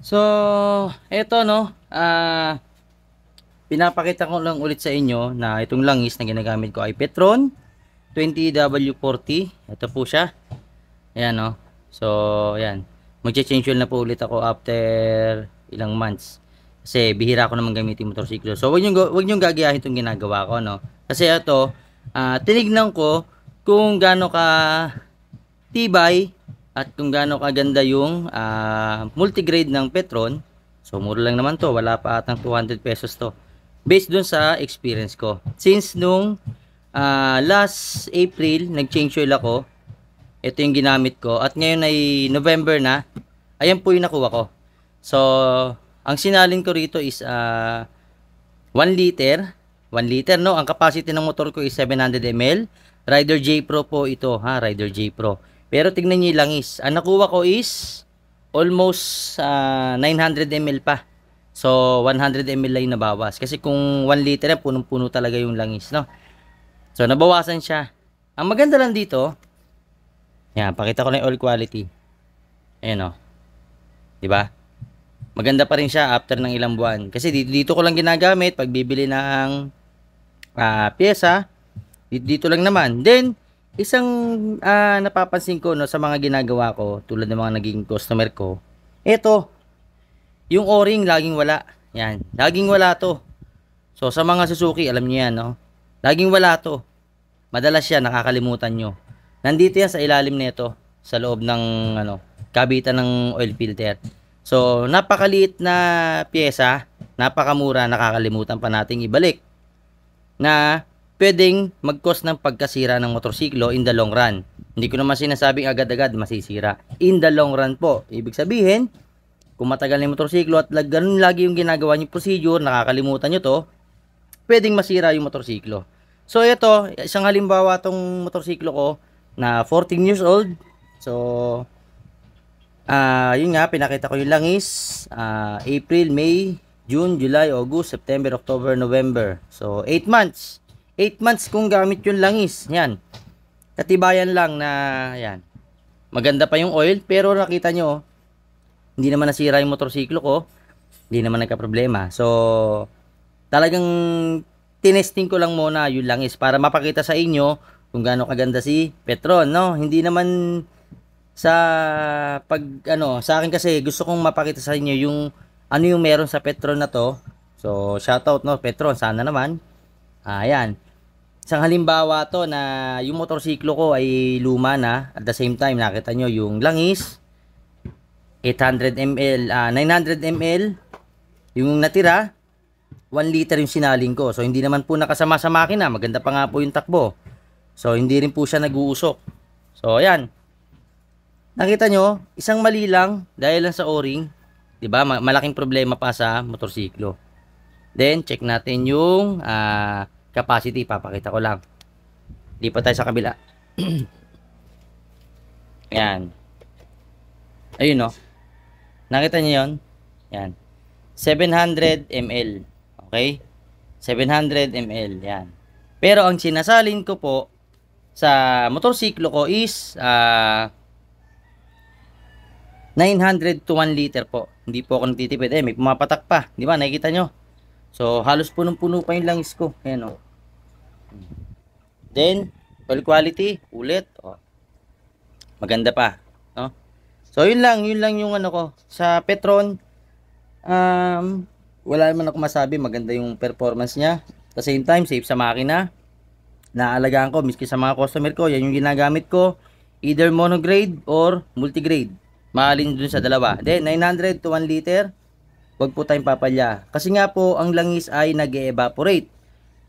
So, eto no, pinapakita ko lang ulit sa inyo na itong langis na ginagamit ko ay Petron 20W40. Ito po siya. Ayan no. So, ayan. Magche-change oil na po ulit ako after ilang months. Kasi bihira ko naman gamitin motorsiklo. So, wag niyo gagayahin itong ginagawa ko no. Kasi ito, tinignan ko kung gaano ka tibay at kung gaano kaganda yung multigrade ng Petron. So mura lang naman to, wala pa atang 200 pesos to, based dun sa experience ko. Since nung last April nag-change oil ako, ito yung ginamit ko, at ngayon ay November na, ayan po yung nakuha ko. So ang sinalin ko rito is 1 liter. 1 liter no, ang capacity ng motor ko is 700 ml. Rider J Pro po ito ha, Rider J Pro. Pero tignan niyo yung langis. Ang nakuha ko is almost 900 ml pa. So 100 ml lang nabawas. Kasi kung 1 liter, punong-puno talaga yung langis, no? So nabawasan siya. Ang maganda lang dito, yan, pakita ko na yung oil quality. Ayan, oh. 'Di ba? Maganda pa rin siya after ng ilang buwan. Kasi dito ko lang ginagamit pag bibili ng pyesa. Dito lang naman. Then isang napapansin ko no sa mga ginagawa ko, tulad ng mga naging customer ko, eto, yung o-ring laging wala. Yan, laging wala to. So sa mga Suzuki, alam niyo yan, no? Laging wala to. Madalas yan, nakakalimutan nyo. Nandito yan sa ilalim nito, sa loob ng kabitan ng oil filter. So napakaliit na pyesa, napakamura, nakakalimutan pa nating ibalik, na pwedeng mag-cause ng pagkasira ng motorsiklo in the long run. Hindi ko naman sinasabing agad-agad masisira. In the long run po. Ibig sabihin, kung matagal na yung motorsiklo at ganun lagi yung ginagawa niyo procedure, nakakalimutan nyo to, pwedeng masira yung motorsiklo. So ito, isang halimbawa tong motorsiklo ko na 14 years old. So, yun nga, pinakita ko yung langis. April, May, June, July, August, September, October, November. So, 8 months. 8 months kung gamit yung langis. Yan. Katibayan lang na, yan. Maganda pa yung oil, pero nakita nyo, hindi naman nasira yung motorsiklo ko. Hindi naman nagka-problema. So, talagang tinesting ko lang muna yung langis para mapakita sa inyo kung gaano kaganda si Petron, no? Hindi naman sa sa akin kasi gusto kong mapakita sa inyo yung ano yung meron sa Petron na to. So, shoutout no, Petron, sana naman. Ayan. Isang halimbawa to na yung motorsiklo ko ay luma na, at the same time nakita nyo yung langis 800 ml, 900 ml yung natira, 1 liter yung sinaling ko. So hindi naman po nakasama sa makina, maganda pa nga po yung takbo. So hindi rin po siya nag-uusok. So ayan, nakita nyo, isang mali lang dahil lang sa o-ring, 'di ba? Malaking problema pa sa motorsiklo. Then check natin yung capacity, papakita ko lang. Lipat tayo sa kabila. Ayan. Ayun no. Nakita niyo 'yon? Yan. 700 ml. Okay? 700 ml. Yan. Pero ang sinasalin ko po sa motorsiklo ko is 900 to 1 liter po. Hindi po ako nagtitipid. May pumapatak pa. Di ba? Nakikita nyo? So, halos punong-puno pa yung langis ko. Ayan o. Then, oil quality, ulit. O. Maganda pa. No? So, yun lang yung ano ko. Sa Petron, wala naman ako masabi. Maganda yung performance niya. At the same time, safe sa makina. Naalagaan ko, miski sa mga customer ko, yan yung ginagamit ko. Either monograde or multigrade. Maalin dun sa dalawa. Then, 900 to 1 liter. Huwag po tayong papalya. Kasi nga po, ang langis ay nag-evaporate.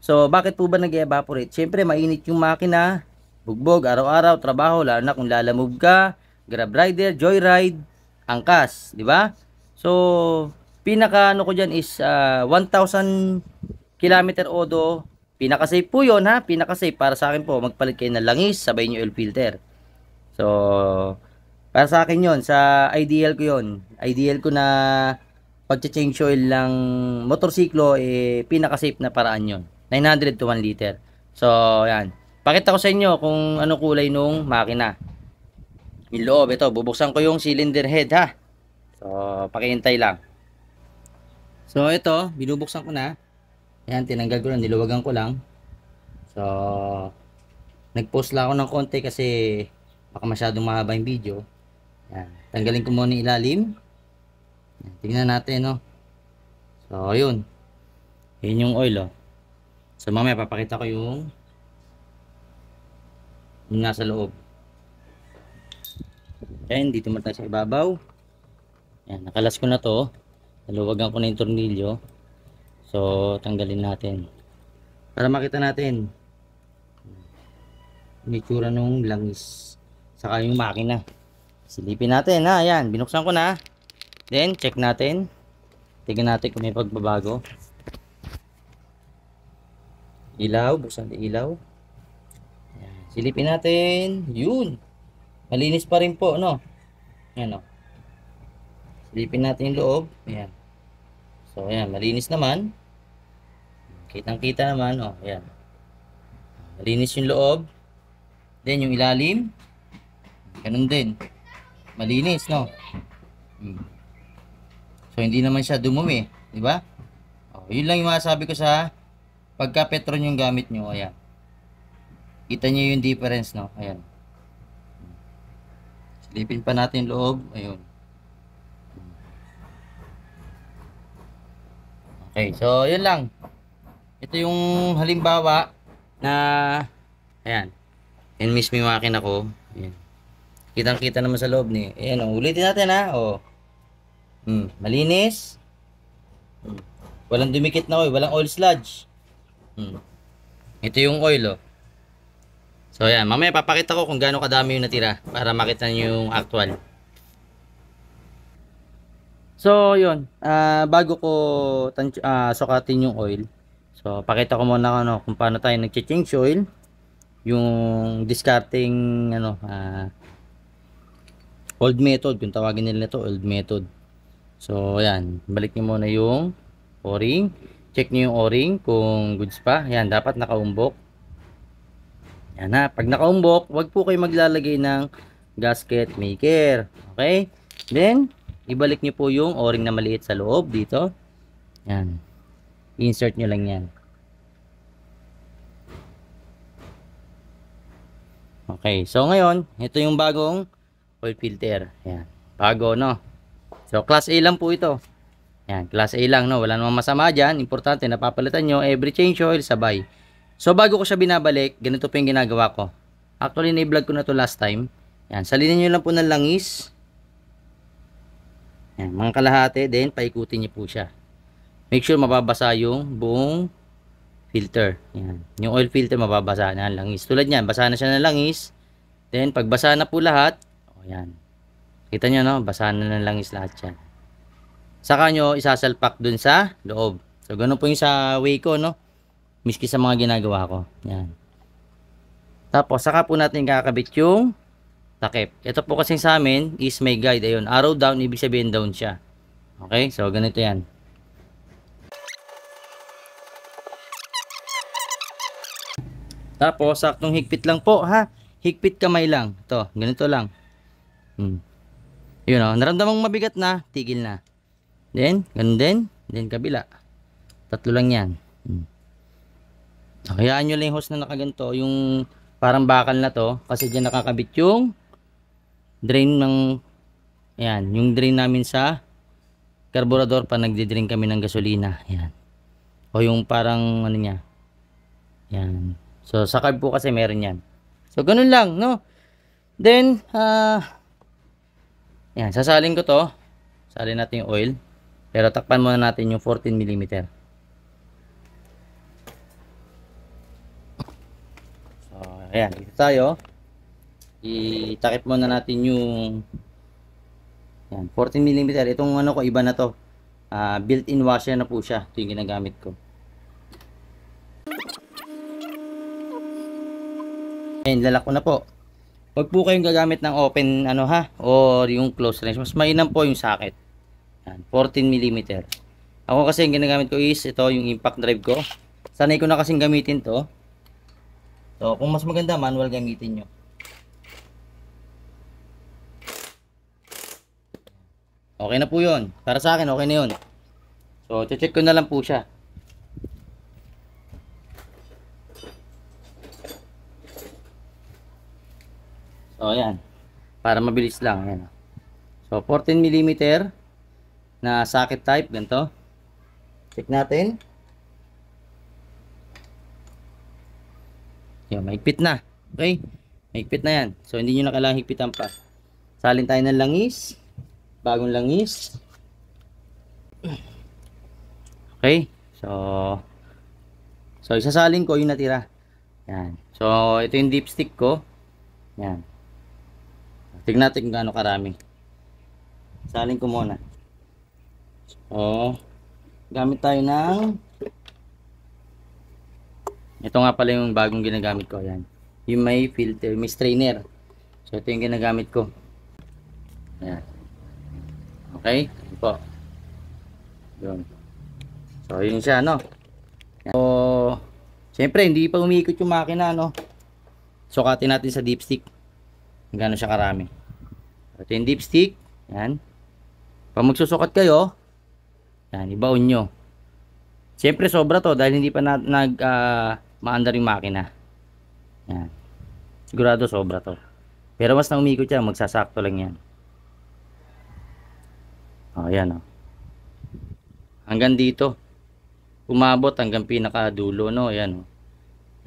So, bakit po ba nag-evaporate? Siyempre, mainit yung makina. Bugbog, araw-araw, trabaho, lalo na kung lalamove ka, grab rider, joyride, angkas. Di ba? So, pinaka ano ko dyan is 1,000 kilometer odo. Pinaka-safe po yun ha. Pinaka-safe para sa akin po. Magpalit kayo ng langis, sabay nyo oil filter. So, para sa akin yon, sa ideal ko yon. Ideal ko na pag-change oil ng motorsiklo, pinaka-safe na paraan yon. 900 to 1 liter. So, yan. Pakita ko sa inyo kung ano kulay nung makina. Yung loob, ito, bubuksan ko yung cylinder head ha. So, pakihintay lang. So, ito, binubuksan ko na. Ayan, tinanggal ko lang, niluwagan ko lang. So, nag-pause lang ako ng konti kasi baka masyadong mahaba yung video. Ayan, tanggalin ko muna yung ilalim. Ayan, tingnan natin, no. So, yun. Yun yung oil, oh. So, mamaya papakita ko yung nasa loob. Ayan, dito muna tayo sa ibabaw. Ayan, nakalas ko na to. Naluwagan ko na yung tornilyo. So, tanggalin natin. Para makita natin yung itsura nung langis. Saka yung makina. Silipin natin ha. Ayan, binuksan ko na. Then, check natin. Tingnan natin kung may pagbabago. Ilaw, buksan yung ilaw. Ayan, silipin natin. Yun. Malinis pa rin po, no? Ayan, no? Silipin natin yung loob. Ayan. So, ayan. Malinis naman. Kitang-kita naman, oh. Ayan. Malinis yung loob. Then, yung ilalim. Ganun din. Malinis, no? So, hindi naman siya dumumi. Diba? Oh, yun lang yung masasabi ko sa pagka Petron yung gamit nyo. Ayan. Kita nyo yung difference, no? Ayan. Silipin pa natin yung loob. Ayun. Okay, so yun lang. Ito yung halimbawa na ayan. Yan mismo yung makina ko. Ayan. Kitang-kita naman sa loob ni. Ayan, oh, ulitin natin ha. Oh. Malinis. Walang dumikit na oil, walang oil sludge. Ito yung oil, oh. So ayan, mamaya papakita ko kung gaano kadami yung natira para makita niyo yung actual. So yun, bago ko sukatin yung oil. So pakita ko muna kung paano tayo nag-change oil. Yung discarding old method, kung tawagin nila ito, old method. So ayan, balik niyo muna yung o-ring. Check niyo yung o-ring kung goods pa. Ayan, dapat nakaumbok. Yan ha, pag nakaumbok, wag po kayo maglalagay ng gasket maker. Okay? Then, ibalik nyo po yung o-ring na maliit sa loob dito. Yan. Insert nyo lang yan. Okay, so ngayon, ito yung bagong oil filter. Yan. Bago, no? So, class A lang po ito. Yan, class A lang, no? Wala namang masama dyan. Importante, napapalitan nyo every change oil sabay. So, bago ko siya binabalik, ganito po yung ginagawa ko. Actually, na-vlog ko na to last time. Yan, salinin nyo lang po ng langis. Yan, mga kalahati, then paikutin nyo po siya. Make sure mababasa yung buong filter. Yan, yung oil filter mababasa na langis. Tulad yan, basa na siya ng langis. Then, pag basa na po lahat, o yan. Kita nyo, no? Basa na ng langis lahat yan. Saka nyo isasalpak dun sa loob. So, ganun po yung sa way ko, no? Miski sa mga ginagawa ko. Yan. Tapos, saka po natin kakabit yung takip. Ito po kasi sa amin is may guide. Ayun, arrow down, ibig sabihin down siya. Okay, so ganito yan. Tapos, saktong higpit lang po, ha? Higpit kamay lang. Ito, ganito lang. Yun, o. Naramdamang mabigat na, tigil na. Then, ganun din. Then, kabila. Tatlo lang yan. Hayaan nyo lang yung hose na nakaganto, yung parang bakal na to, kasi dyan nakakabit yung drain ng, ayan, yung drain namin sa carburetor pa nagdi-drain kami ng gasolina, ayan. O yung parang, ano niya, ayan. So, sa carb po kasi meron yan. So, ganun lang, no? Then, ayan, sasalin ko to, salin natin yung oil, pero takpan muna natin yung 14mm. Ayan, dito tayo. Itakip muna natin yung 14mm. Itong ano ko, iba na to. Built-in washer na po siya. Ito yung ginagamit ko. Ayan, lalak ko na po. Huwag po kayong gagamit ng open or yung close range. Mas mainam po yung socket. Ayan, 14mm. Ako kasi yung ginagamit ko is ito yung impact drive ko. Sanay ko na kasing gamitin to. So, kung mas maganda, manual gamitin nyo. Okay na po yun. Para sa akin, okay na yun. So, check ko na lang po siya. So, ayan. Para mabilis lang. Ayan. So, 14mm na socket type. Ganito. Check natin. Yan, mahigpit na. Okay? Mahigpit na yan. So, hindi nyo na kailangang higpitan pa. Salin tayo ng langis. Bagong langis. Okay? So isasalin ko yung natira. Yan. So, ito yung dipstick ko. Yan. Tignan natin kung gaano karami. Salin ko muna. So, gamit tayo ng ito nga pala yung bagong ginagamit ko. Yan. Yung may filter, may strainer. So, ito yung ginagamit ko. Yan. Okay? Ito po. Yun. So, yun siya, no? Yan. So, siyempre, hindi pa umiikot yung makina, no? Sukatin natin sa dipstick. Kung gaano siya karami. Ito yung dipstick. Yan. Pag magsusukat kayo, yan, ibaon nyo. Siyempre, sobra to dahil hindi pa maandar yung makina. Yan. Sigurado sobra to. Pero mas na umikot yan, magsasakto lang yan. O, yan o. Hanggang dito. Umabot hanggang pinakadulo, no? Yan o.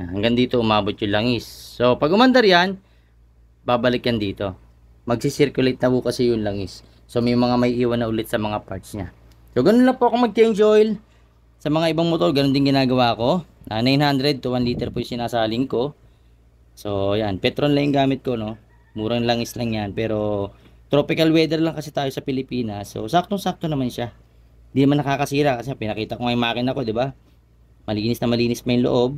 Yan. Hanggang dito umabot yung langis. So, pag umandar yan, babalik yan dito. Magsisirculate na po kasi yung langis. So, may mga may iwan na ulit sa mga parts niya. So, ganun lang po ako mag-change oil. Sa mga ibang motor, ganun din ginagawa ko. 900 to 1 liter po yung sinasaling ko. So, yan. Petron lang yung gamit ko, no? Murang langis lang yan. Pero, tropical weather lang kasi tayo sa Pilipinas. So, saktong-sakto naman siya. Hindi naman nakakasira kasi pinakita ko nga yung makina ko, di ba? Malinis na malinis pa yung loob.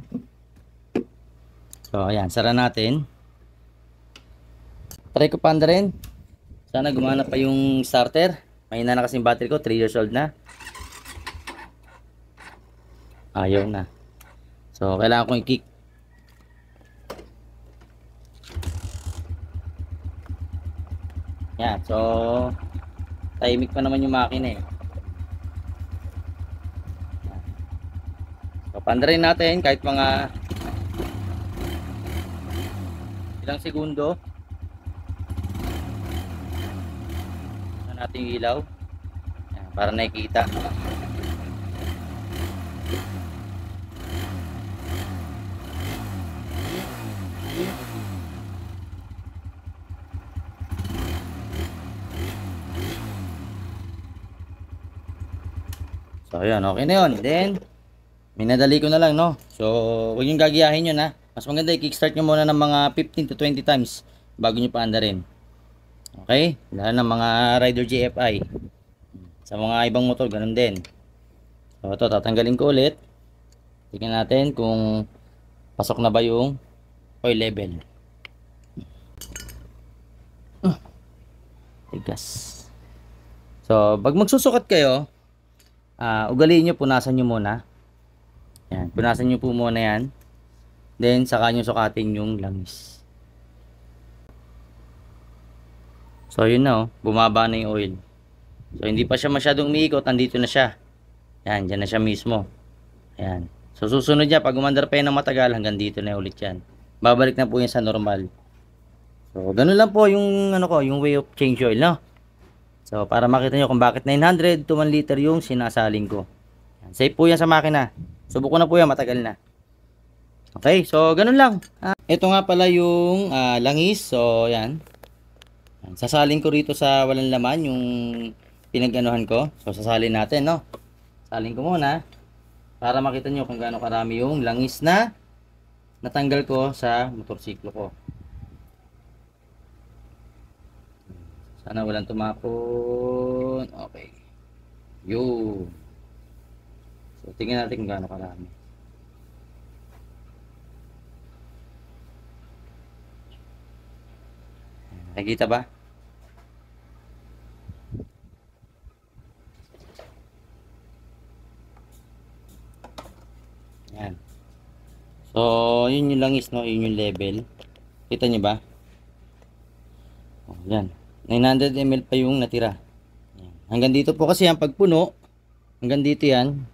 So, ayan. Sara natin. Try ko pa rin. Sana gumana pa yung starter. Mahina na kasi yung battery ko. 3 years old na. Ayaw na. So, kailangan kong i-kick. Yan. So, tahimik pa naman yung makina eh. So, pandarin natin kahit mga ilang segundo. Na natin yung ilaw. Yan, para nakikita. So, ayan. Okay na yun. Then, minadali ko na lang, no? So, huwag yung gagayahin yun, ha? Mas maganda i-kickstart nyo muna ng mga 15 to 20 times bago nyo paandarin. Okay? Lalo ng mga Rider GFI. Sa mga ibang motor, ganun din. So, ito, tatanggalin ko ulit. Tingnan natin kung pasok na ba yung oil level. Tigas. So, pag magsusukat kayo, ugaliin nyo, punasan nyo muna. Yan, punasan nyo po muna yan. Then, saka nyo sukatin yung langis. So, yun na, oh. Bumaba na yung oil. So, hindi pa siya masyadong umiikot. Andito na siya. Yan, dyan na siya mismo. Ayan. So, susunod niya, pag umandar pa yan ng matagal, hanggang dito na ulit yan. Babalik na po yan sa normal. So, ganun lang po yung, yung way of change oil, no? So, para makita nyo kung bakit 900 to 1 liter yung sinasaling ko. Yan. Safe po yan sa makina. Subok ko na po yan, matagal na. Okay, so ganun lang. Ito nga pala yung langis. So, yan. Sasalin ko rito sa walang laman yung pinag-anuhan ko. So, sasalin natin, no? Salin ko muna para makita nyo kung gaano karami yung langis na natanggal ko sa motorsiklo ko. Sana walang tumapon. Okay. Yun. So, tingnan natin kung gaano karami. Nakikita ba? Yan. So, yun yung langis, no? Yun yung level. Kita nyo ba? Oh, yan. 900 ml pa yung natira. Yan. Hanggang dito po kasi ang pagpuno. Hanggang dito yan.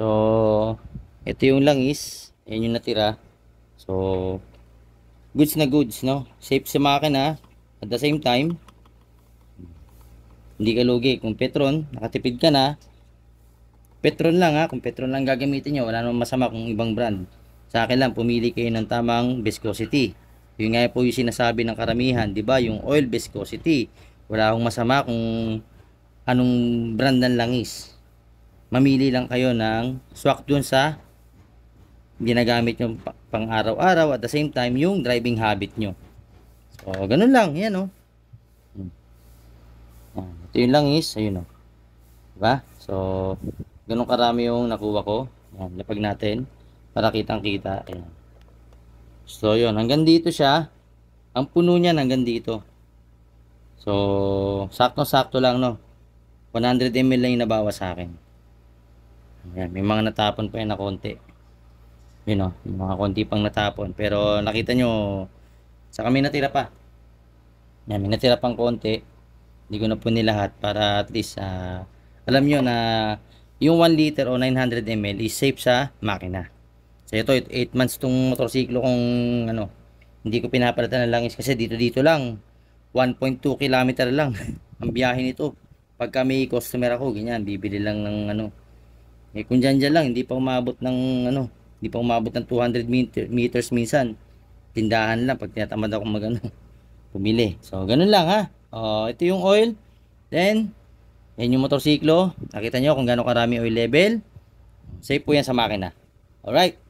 So, ito yung langis. Yan yung natira. So, goods na goods, no? Safe sa makina. At the same time, hindi ka lugi. Kung Petron, nakatipid ka na. Petron lang ha. Kung Petron lang gagamitin nyo, wala namang masama kung ibang brand. Sa akin lang, pumili kayo ng tamang viscosity. Yun nga po yung sinasabi ng karamihan, di ba? Yung oil viscosity. Wala akong masama kung anong brand ng langis. Mamili lang kayo ng swak dun sa ginagamit nyo pang araw-araw, at the same time yung driving habit nyo. So, ganun lang. Yan o. Ito yung langis. Ayun o. Diba? So, ganun karami yung nakuha ko. Yan, lapag natin para kitang-kita. Ayan. So, yun. Hanggang dito siya. Ang puno niyan hanggang dito. So, sakto-sakto lang, no? 100 ml lang yung nabawa sa akin. Ayan. May mga natapon pa yan na konti. Yun, no? May mga konti pang natapon. Pero, nakita nyo, sa kami natira pa. Yan, may natira pang konti. Hindi ko na po nilahat para at least, alam nyo na yung 1 liter o 900 ml is safe sa makina. So ito 8 months tong motorsiklo kung ano, hindi ko pinapalitan ng langis kasi dito lang 1.2 kilometer lang ang biyahe nito. Pagka may customer ako, ganyan, bibili lang ng ano. Eh kung dyan lang, hindi pa umabot ng ano, hindi pa umabot ng 200 meters minsan. Tindahan lang pag tinatamad ako mag ano, pumili. So ganun lang ha. Ito yung oil. Then yan yung motorsiklo. Nakita nyo kung gaano karami oil level. Safe po yan sa makina. Alright.